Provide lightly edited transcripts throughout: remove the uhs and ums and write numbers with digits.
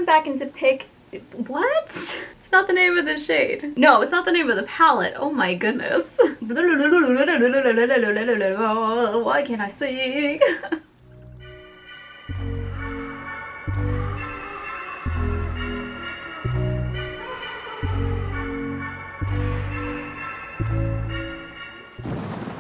going back into what? It's not the name of the shade. No, it's not the name of the palette. Oh my goodness. Why can't I speak?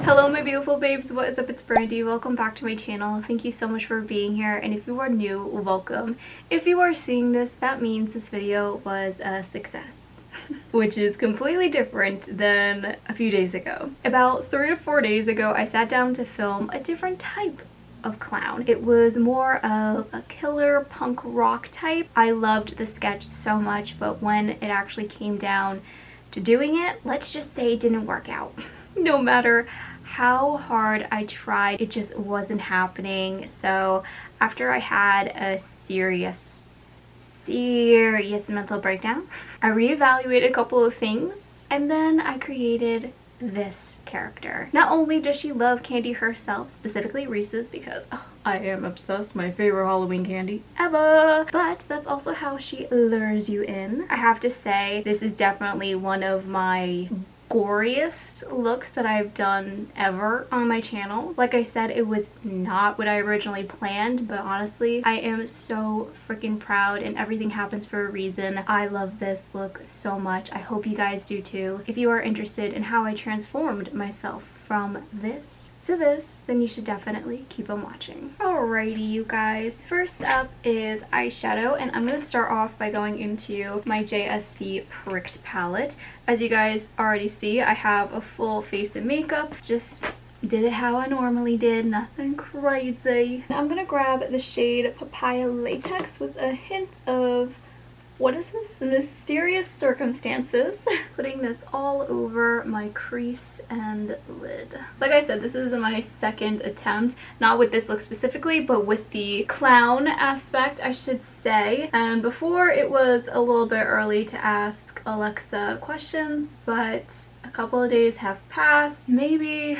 Hello my beautiful babes, what is up? It's Brandy. Welcome back to my channel. Thank you so much for being here, and if you are new, welcome. If you are seeing this, that means this video was a success. Which is completely different than a few days ago. About 3 to 4 days ago, I sat down to film a different type of clown. It was more of a killer punk rock type. I loved the sketch so much, but when it actually came down to doing it, let's just say it didn't work out. No matter how hard I tried, it just wasn't happening. So after I had a serious mental breakdown, I reevaluated a couple of things, and then I created this character. Not only does she love candy herself, specifically Reese's, because I am obsessed, my favorite Halloween candy ever, but that's also how she lures you in. I have to say, this is definitely one of my goriest looks that I've done ever on my channel. Like I said, it was not what I originally planned, but honestly, I am so freaking proud, and everything happens for a reason. I love this look so much. I hope you guys do too. If you are interested in how I transformed myself from this to this, then you should definitely keep on watching. Alrighty, you guys. First up is eyeshadow, and I'm going to start off by going into my JSC Pricked Palette. As you guys already see, I have a full face of makeup. Just did it how I normally did, nothing crazy. I'm going to grab the shade Papaya Latex with a hint of, what is this? Mysterious Circumstances. Putting this all over my crease and lid. Like I said, this is my second attempt, not with this look specifically, but with the clown aspect, I should say. And before, it was a little bit early to ask Alexa questions, but a couple of days have passed. Maybe,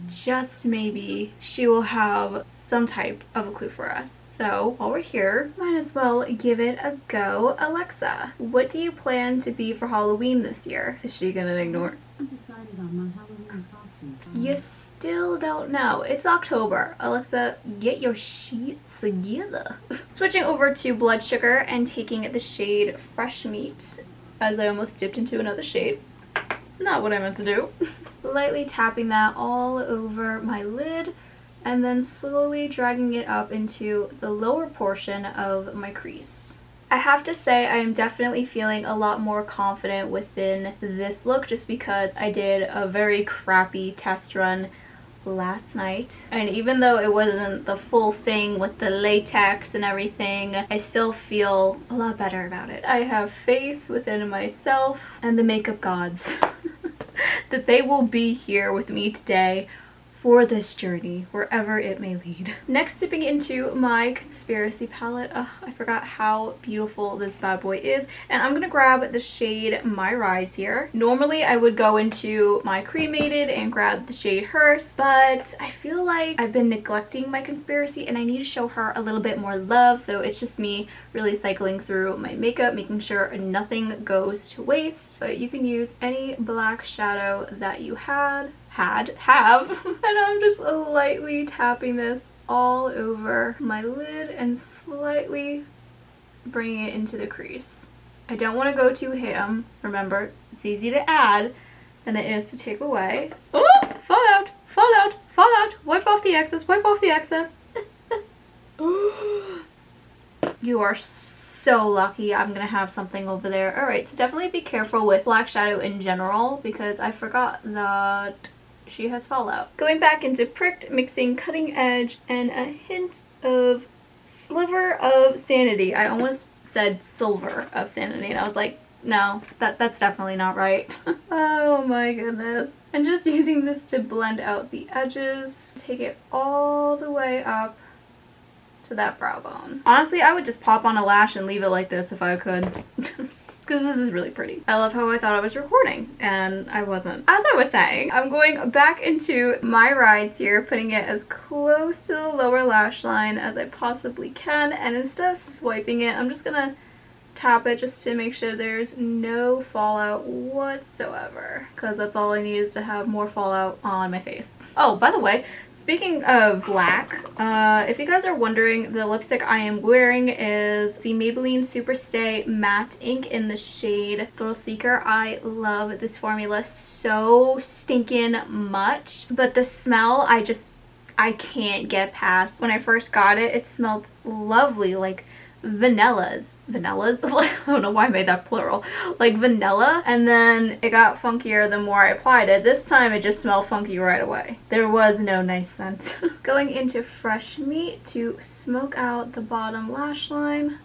just maybe, she will have some type of a clue for us. So while we're here, might as well give it a go. Alexa, what do you plan to be for Halloween this year? Is she gonna ignore? I decided on my Halloween costume. You still don't know. It's October. Alexa, get your shit together. Switching over to Blood Sugar and taking the shade Fresh Meat, as I almost dipped into another shade. Not what I meant to do. Lightly tapping that all over my lid, and then slowly dragging it up into the lower portion of my crease. I have to say, I am definitely feeling a lot more confident within this look, just because I did a very crappy test run last night, and even though it wasn't the full thing with the latex and everything, I still feel a lot better about it. I have faith within myself and the makeup gods that they will be here with me today for this journey, wherever it may lead. Next, dipping into my Conspiracy Palette. I forgot how beautiful this bad boy is. And I'm gonna grab the shade My Rise here. Normally, I would go into my Cremated and grab the shade Hearst, but I feel like I've been neglecting my Conspiracy and I need to show her a little bit more love. So it's just me really cycling through my makeup, making sure nothing goes to waste. But you can use any black shadow that you have, and I'm just lightly tapping this all over my lid and slightly bringing it into the crease. I don't want to go too ham. Remember, it's easy to add than it is to take away. Oh, fall out, fall out, fall out. Wipe off the excess, wipe off the excess. You are so lucky. I'm gonna have something over there. Alright, so definitely be careful with black shadow in general, because I forgot that she has fallout. Going back into Pricked, mixing Cutting Edge and a hint of Sliver of Sanity. I almost said Silver of Sanity, and I was like, no, that's definitely not right. Oh my goodness. And just using this to blend out the edges, take it all the way up to that brow bone. Honestly, I would just pop on a lash and leave it like this if I could. Because this is really pretty. I love how I thought I was recording, and I wasn't. As I was saying, I'm going back into my rides here, putting it as close to the lower lash line as I possibly can, and instead of swiping it, I'm just gonna tap it just to make sure there's no fallout whatsoever, because that's all I need is to have more fallout on my face. Oh, by the way, speaking of black, if you guys are wondering, the lipstick I am wearing is the Maybelline Super Stay Matte Ink in the shade Thrill Seeker. I love this formula so stinking much, but the smell I can't get past. When I first got it, it smelled lovely, like vanillas. I don't know why I made that plural. Like vanilla, and then it got funkier the more I applied it. This time it just smelled funky right away. There was no nice scent. Going into Fresh Meat to smoke out the bottom lash line.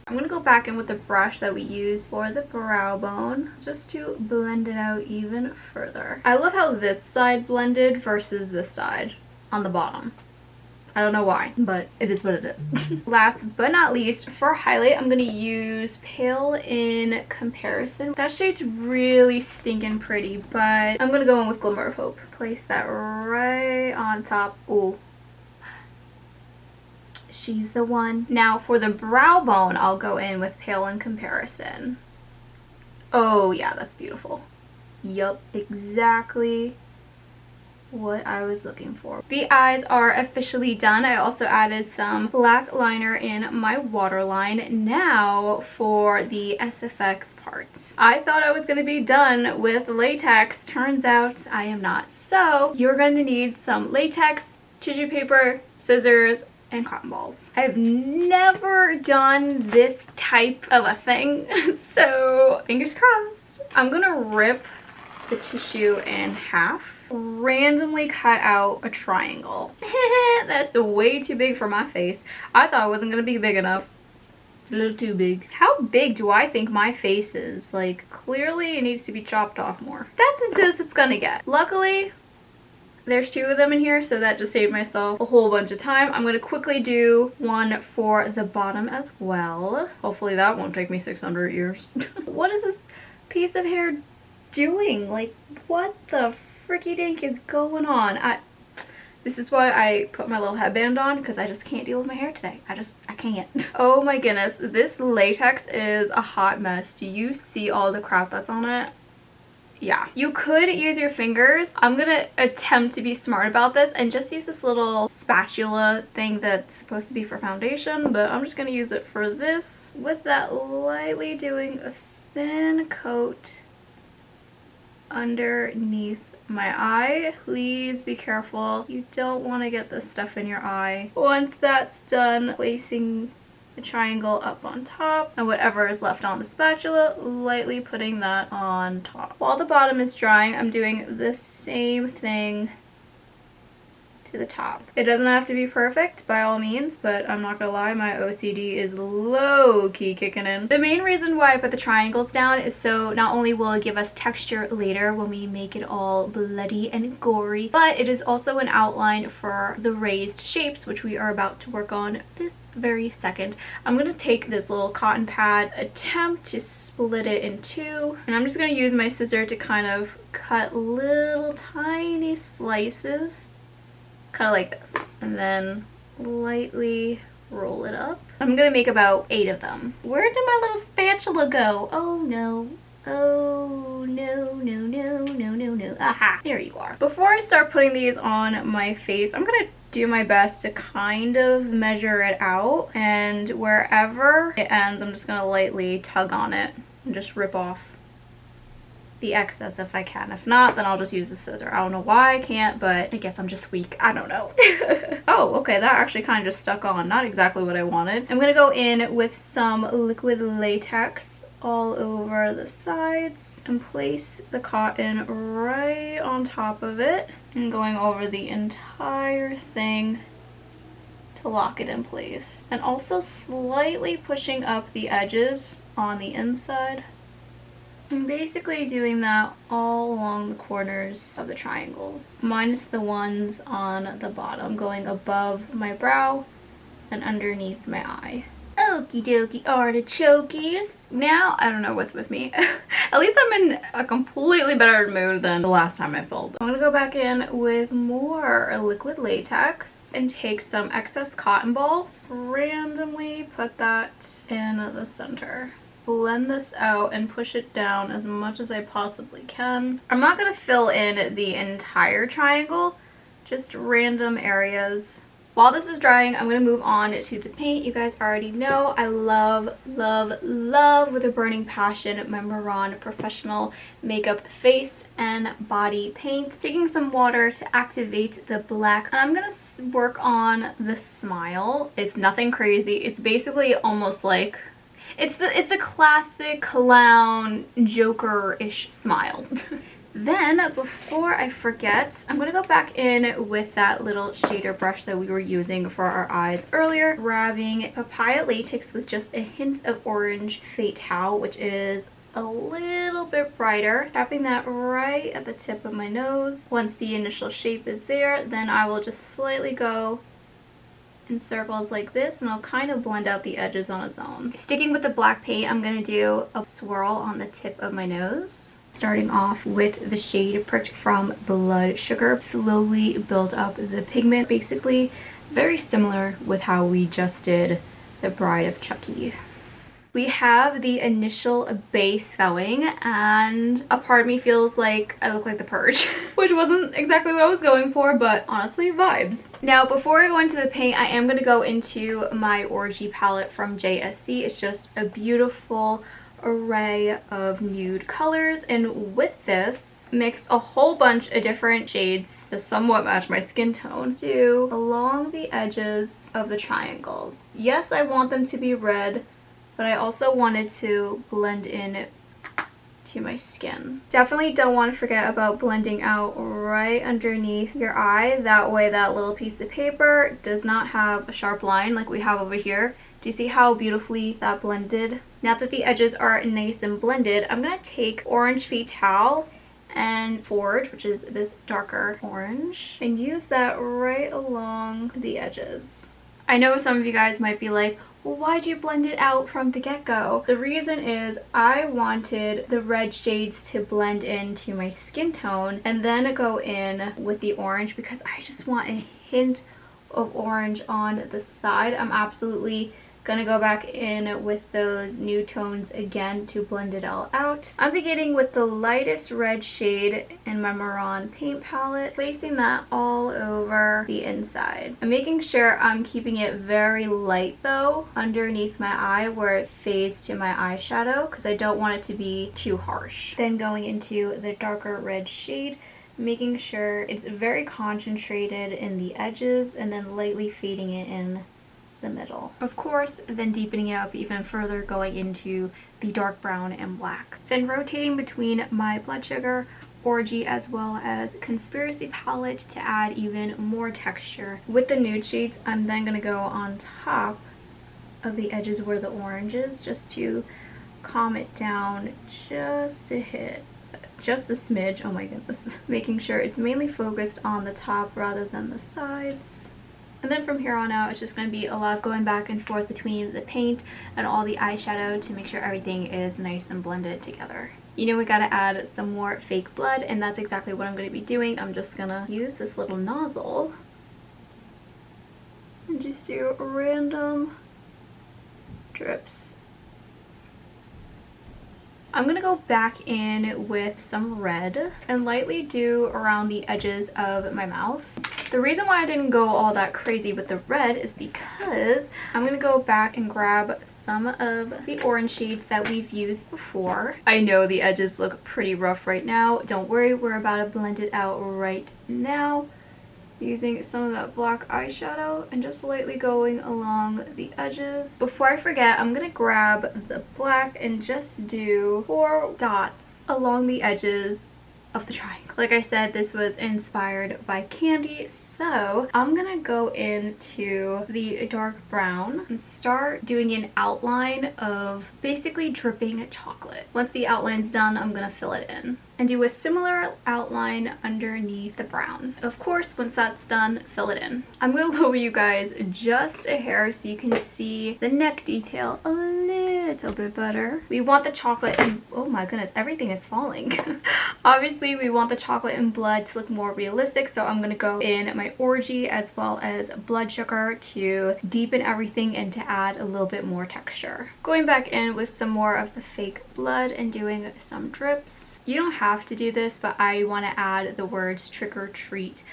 I'm gonna go back in with the brush that we used for the brow bone just to blend it out even further. I love how this side blended versus this side on the bottom. I don't know why, but it is what it is. Last but not least, for highlight, I'm going to use Pale in Comparison. That shade's really stinking pretty, but I'm going to go in with Glimmer of Hope. Place that right on top. Ooh. She's the one. Now for the brow bone, I'll go in with Pale in Comparison. Oh yeah, that's beautiful. Yup, exactly what I was looking for. The eyes are officially done. I also added some black liner in my waterline. Now for the SFX part. I thought I was going to be done with latex. Turns out I am not. So you're going to need some latex, tissue paper, scissors, and cotton balls. I've never done this type of a thing, so fingers crossed. I'm going to rip the tissue in half. Randomly cut out a triangle. That's way too big for my face. I thought it wasn't gonna be big enough. It's a little too big. How big do I think my face is? Like, clearly it needs to be chopped off more. That's as good as it's gonna get. Luckily, there's 2 of them in here, so that just saved myself a whole bunch of time. I'm gonna quickly do one for the bottom as well. Hopefully that won't take me 600 years. What is this piece of hair doing? Like, what the fricky dink is going on? This is why I put my little headband on, because I just can't deal with my hair today. I can't. Oh my goodness, this latex is a hot mess. Do you see all the crap that's on it? Yeah. You could use your fingers. I'm gonna attempt to be smart about this and just use this little spatula thing that's supposed to be for foundation, but I'm just gonna use it for this. With that, lightly doing a thin coat underneath my eye. Please be careful. You don't want to get this stuff in your eye. Once that's done, placing the triangle up on top and whatever is left on the spatula, lightly putting that on top. While the bottom is drying, I'm doing the same thing to the top. It doesn't have to be perfect by all means, but I'm not gonna lie, my OCD is low-key kicking in. The main reason why I put the triangles down is so not only will it give us texture later when we make it all bloody and gory, but it is also an outline for the raised shapes, which we are about to work on this very second. I'm gonna take this little cotton pad, attempt to split it in 2, and I'm just gonna use my scissor to kind of cut little tiny slices. Kind of like this, and then lightly roll it up. I'm gonna make about 8 of them. Where did my little spatula go? Oh no. Oh no, no, no, no, no, no. Aha, there you are. Before I start putting these on my face, I'm gonna do my best to kind of measure it out, and wherever it ends, I'm just gonna lightly tug on it and just rip off the excess if I can. If not, then I'll just use a scissor. I don't know why I can't, but I guess I'm just weak. I don't know. Oh, okay, that actually kind of just stuck on. Not exactly what I wanted. I'm gonna go in with some liquid latex all over the sides and place the cotton right on top of it and going over the entire thing to lock it in place. And also slightly pushing up the edges on the inside. I'm basically doing that all along the corners of the triangles, minus the ones on the bottom, going above my brow and underneath my eye. Okie dokie artichokies. Now, I don't know what's with me. At least I'm in a completely better mood than the last time I filmed. I'm gonna go back in with more liquid latex and take some excess cotton balls. Randomly put that in the center. Blend this out and push it down as much as I possibly can. I'm not gonna fill in the entire triangle, just random areas. While this is drying, I'm going to move on to the paint. You guys already know I love, love, love with a burning passion my Mehron Professional Makeup Face and Body Paint. Taking some water to activate the black. And I'm going to work on the smile. It's nothing crazy. It's basically almost like... It's the classic clown Joker-ish smile. Then, before I forget, I'm going to go back in with that little shader brush that we were using for our eyes earlier, grabbing Papaya Latex with just a hint of orange Fatale, which is a little bit brighter. Tapping that right at the tip of my nose. Once the initial shape is there, then I will just slightly go in circles like this, and I'll kind of blend out the edges on its own. Sticking with the black paint, I'm going to do a swirl on the tip of my nose. Starting off with the shade Pricked from Blood Sugar. Slowly build up the pigment, basically very similar with how we just did the Bride of Chucky. We have the initial base going, and a part of me feels like I look like the Purge, which wasn't exactly what I was going for, but honestly, vibes. Now, before I go into the paint, I am going to go into my Orgy palette from JSC. It's just a beautiful array of nude colors, and with this mix a whole bunch of different shades to somewhat match my skin tone do along the edges of the triangles. Yes, I want them to be red, but I also wanted to blend in to my skin. Definitely don't want to forget about blending out right underneath your eye. That way that little piece of paper does not have a sharp line like we have over here. Do you see how beautifully that blended? Now that the edges are nice and blended, I'm going to take Orange Fatale and Forge, which is this darker orange, and use that right along the edges. I know some of you guys might be like, well, why'd you blend it out from the get-go? The reason is I wanted the red shades to blend into my skin tone and then go in with the orange because I just want a hint of orange on the side. I'm absolutely gonna go back in with those new tones again to blend it all out. I'm beginning with the lightest red shade in my Mehron paint palette, placing that all over the inside. I'm making sure I'm keeping it very light though underneath my eye where it fades to my eyeshadow because I don't want it to be too harsh. Then going into the darker red shade, making sure it's very concentrated in the edges and then lightly fading it in the middle. Of course, then deepening it up even further, going into the dark brown and black. Then rotating between my Blood Sugar, Orgy, as well as Conspiracy palette to add even more texture. With the nude shades, I'm then going to go on top of the edges where the orange is, just to calm it down just a hit. Just a smidge, oh my goodness. Making sure it's mainly focused on the top rather than the sides. And then from here on out, it's just going to be a lot of going back and forth between the paint and all the eyeshadow to make sure everything is nice and blended together. You know we gotta add some more fake blood, and that's exactly what I'm going to be doing. I'm just going to use this little nozzle and just do random drips. I'm going to go back in with some red and lightly do around the edges of my mouth. The reason why I didn't go all that crazy with the red is because I'm going to go back and grab some of the orange shades that we've used before. I know the edges look pretty rough right now. Don't worry, we're about to blend it out right now. Using some of that black eyeshadow and just lightly going along the edges. Before I forget, I'm going to grab the black and just do 4 dots along the edges of the triangle. Like I said, this was inspired by candy, so I'm gonna go into the dark brown and start doing an outline of basically dripping chocolate. Once the outline's done, I'm gonna fill it in and do a similar outline underneath the brown. Of course, once that's done, fill it in. I'm gonna lower you guys just a hair so you can see the neck detail a little bit better. We want the chocolate and oh my goodness, everything is falling. Obviously, we want the chocolate and blood to look more realistic, so I'm gonna go in my orgy as well as blood sugar to deepen everything and to add a little bit more texture. Going back in with some more of the fake blood and doing some drips. You don't have to do this, but I want to add the words trick or treat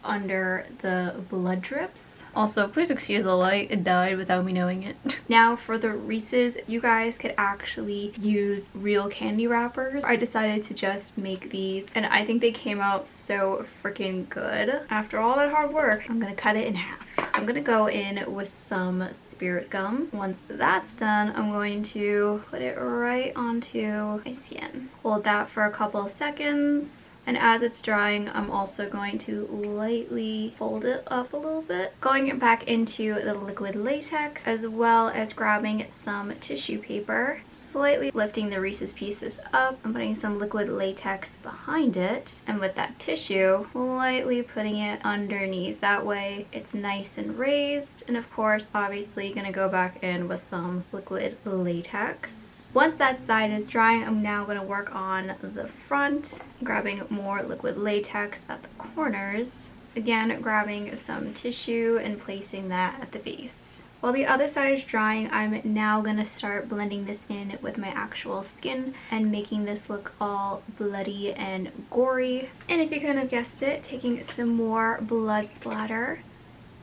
under the blood drips. Also, please excuse the light, it died without me knowing it. Now for the Reese's, you guys could actually use real candy wrappers. I decided to just make these and I think they came out so freaking good. After all that hard work, I'm gonna cut it in half. I'm gonna go in with some spirit gum. Once that's done, I'm going to put it right onto my skin. Hold that for a couple of seconds. And as it's drying, I'm also going to lightly fold it up a little bit. Going back into the liquid latex, as well as grabbing some tissue paper, slightly lifting the Reese's Pieces up and putting some liquid latex behind it. And with that tissue, lightly putting it underneath. That way it's nice and raised. And of course, obviously gonna go back in with some liquid latex. Once that side is drying, I'm now going to work on the front, grabbing more liquid latex at the corners. Again, grabbing some tissue and placing that at the base. While the other side is drying, I'm now going to start blending this in with my actual skin and making this look all bloody and gory. And if you couldn't have guessed it, taking some more blood splatter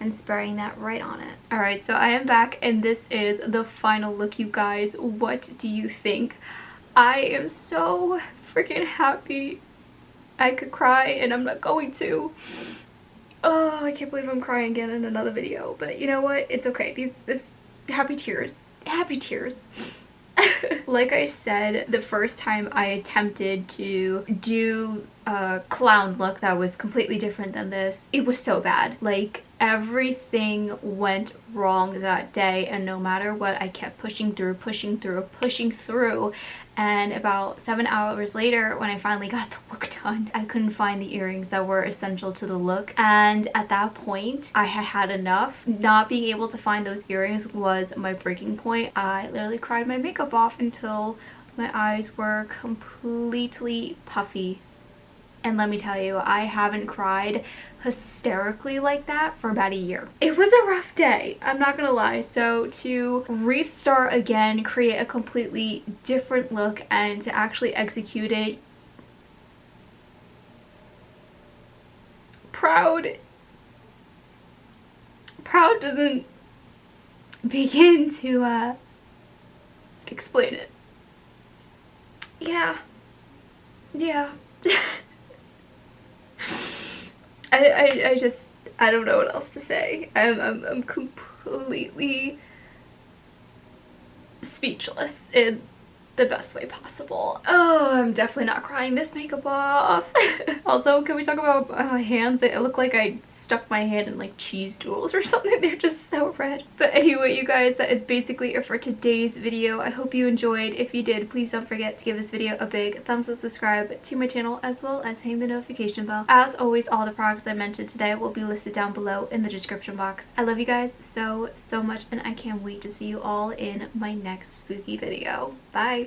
and spraying that right on it. Alright, so I am back and this is the final look, you guys. What do you think? I am so freaking happy. I could cry and I'm not going to. Oh, I can't believe I'm crying again in another video. But you know what? It's okay. This happy tears. Happy tears. Like I said, the first time I attempted to do a clown look that was completely different than this, it was so bad. Like, everything went wrong that day, and no matter what, I kept pushing through. And about 7 hours later, when I finally got the look done, I couldn't find the earrings that were essential to the look. And at that point, I had had enough. Not being able to find those earrings was my breaking point. I literally cried my makeup off until my eyes were completely puffy. And let me tell you, I haven't cried hysterically like that for about a year. It was a rough day, I'm not gonna lie. So to restart again, create a completely different look, and to actually execute it, proud doesn't begin to explain it. Yeah. I don't know what else to say. I'm completely speechless in the best way possible. Oh, I'm definitely not crying this makeup off. Also, can we talk about hands? They look like I stuck my hand in like cheese doodles or something. They're just so red. But anyway, you guys, that is basically it for today's video. I hope you enjoyed. If you did, please don't forget to give this video a big thumbs up, subscribe to my channel, as well as hang the notification bell. As always, all the products I mentioned today will be listed down below in the description box. I love you guys so much, and I can't wait to see you all in my next spooky video. Bye!